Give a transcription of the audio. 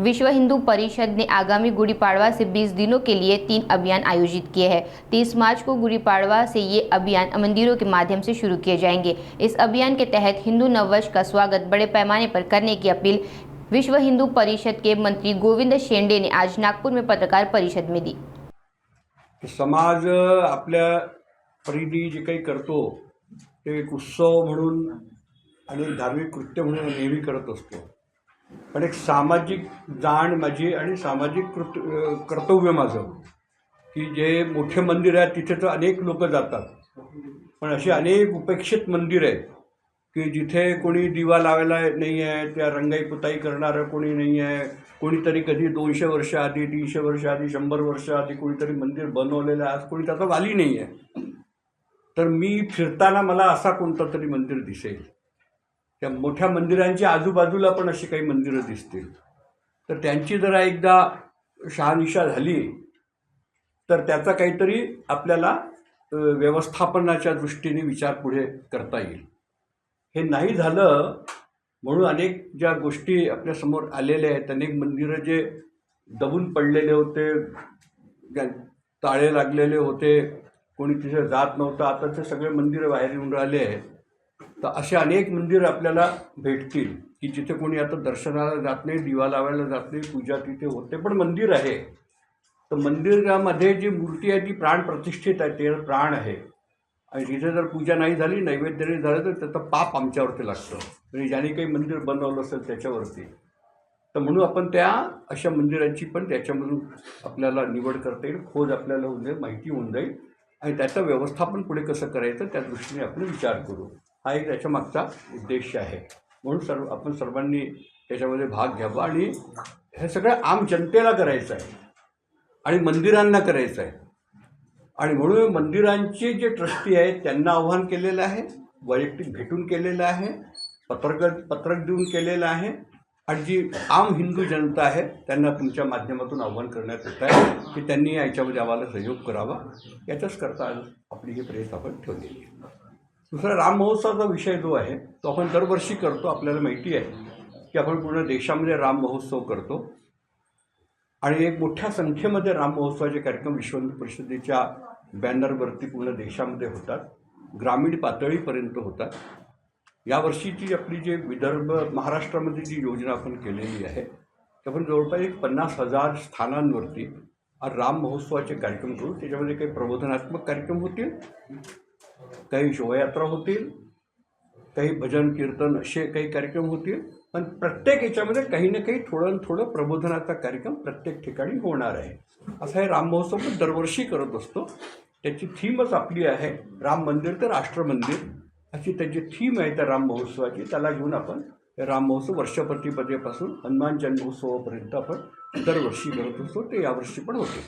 विश्व हिंदू परिषद ने आगामी गुड़ी पाड़वा से 20 दिनों के लिए 3 अभियान आयोजित किए हैं। 30 मार्च को गुड़ी पाड़वा से ये अभियान मंदिरों के माध्यम से शुरू किए जाएंगे। इस अभियान के तहत हिंदू नववर्ष का स्वागत बड़े पैमाने पर करने की अपील विश्व हिंदू परिषद के मंत्री गोविंद शेंडे ने आज नागपुर में पत्रकार परिषद में दी। समाज आपल्या परीने जे काही करतो ते एक उत्सव म्हणून आणि धार्मिक कृत्य म्हणून नेहमी करत असतो, पण एक सामाजिक जाण माझी आणि सामाजिक कर्तव्य माझं की जे मोठे मंदिर आहे तिथे तर अनेक लोक जातात, पण असे अनेक उपेक्षित मंदिर आहेत की जिथे कोणी दिवा लावायला नाही आहे, त्या रंगाई पुताई करणारं कोणी नाही आहे. कोणीतरी कधी 200 वर्ष आधी, 300 वर्ष आधी, 100 वर्ष आधी कोणीतरी मंदिर बनवलेलं आज कोणी त्याचा वाली नाही आहे. तर मी फिरताना मला असा कोणता तरी मंदिर दिसेल, त्या मोठ्या मंदिरांच्या आजूबाजूला पण अशी काही मंदिरं दिसतील, तर त्यांची जरा एकदा शहानिशा झाली तर त्याचा काहीतरी आपल्याला व्यवस्थापनाच्या दृष्टीने विचार पुढे करता येईल. हे नाही झालं म्हणून अनेक ज्या गोष्टी आपल्या समोर आलेल्या आहेत, अनेक मंदिरं जे दबून पडलेले होते, ताळे लागलेले होते, कोणी तिथे जात नव्हतं, आता ते सगळे मंदिरं बाहेर येऊन राहिले आहेत. तर असे अनेक मंदिरं आपल्याला भेटतील की जिथे कोणी आता दर्शनाला जात नाही, दिवा लावायला जात नाही, पूजा तिथे होते, पण मंदिर आहे. तर मंदिरामध्ये जी मूर्ती आहे ती प्राण प्रतिष्ठित आहे, ते प्राण आहे, आणि तिथे जर पूजा नाही झाली, नैवेद्य नाही झालं तर त्याचं पाप आमच्यावरती लागतं, म्हणजे ज्याने काही मंदिर बनवलं असेल त्याच्यावरती. तर म्हणून आपण त्या अशा मंदिरांची पण त्याच्यामधून आपल्याला निवड करता येईल, खोज आपल्याला होऊन जाईल, माहिती होऊन जाईल, आणि त्याचं व्यवस्थापन पुढे कसं करायचं त्या दृष्टीने आपण विचार करू. हा एक त्याच्या मागचा उद्देश आहे. म्हणून आपण सर्वांनी त्याच्यामध्ये भाग घ्यावा, आणि हे सगळं आम जनतेला करायचं आहे आणि मंदिरांना करायचं आहे. आणि म्हणून मंदिरांचे जे ट्रस्टी आहेत त्यांना आव्हान केलेलं आहे, वैयक्तिक भेटून केलेलं आहे, पत्रक देऊन केलेलं आहे, आणि जी आम हिंदू जनता आहे त्यांना तुमच्या माध्यमातून आव्हान करण्यात येत आहे की त्यांनी याच्यामध्ये आम्हाला सहयोग करावा. याच्याच करता आज आपली ही प्रयत्न आपण ठेवलेली आहे. दुसरा राम महोत्सवाचा विषय जो आहे तो आपण दरवर्षी करतो. आपल्याला माहिती आहे की आपण पूर्ण देशामध्ये राम महोत्सव करतो, आणि एक मोठ्या संख्येमध्ये राम महोत्सवाचे कार्यक्रम विश्व हिंदू परिषदेच्या बॅनरवरती पूर्ण देशामध्ये होतात, ग्रामीण पातळीपर्यंत होतात. यावर्षीची आपली जी विदर्भ महाराष्ट्रामध्ये जी योजना आपण केलेली आहे ते आपण जवळपास 50,000 स्थानांवरती राम महोत्सवाचे कार्यक्रम करू. त्याच्यामध्ये काही प्रबोधनात्मक कार्यक्रम होतील, काही शोभायात्रा होतील, काही भजन कीर्तन असे काही कार्यक्रम होतील, पण प्रत्येक याच्यामध्ये काही ना काही थोडं प्रबोधनाचा कार्यक्रम प्रत्येक ठिकाणी होणार आहे. असा हे राम महोत्सव पण दरवर्षी करत असतो. त्याची थीमच आपली आहे राम मंदिर ते राष्ट्र मंदिर, अशी त्याची थीम आहे त्या राम महोत्सवाची. त्याला घेऊन आपण राम महोत्सव वर्षप्रतिपदेपासून हनुमान जन्मोत्सवापर्यंत आपण दरवर्षी करत असतो. ते यावर्षी पण होते.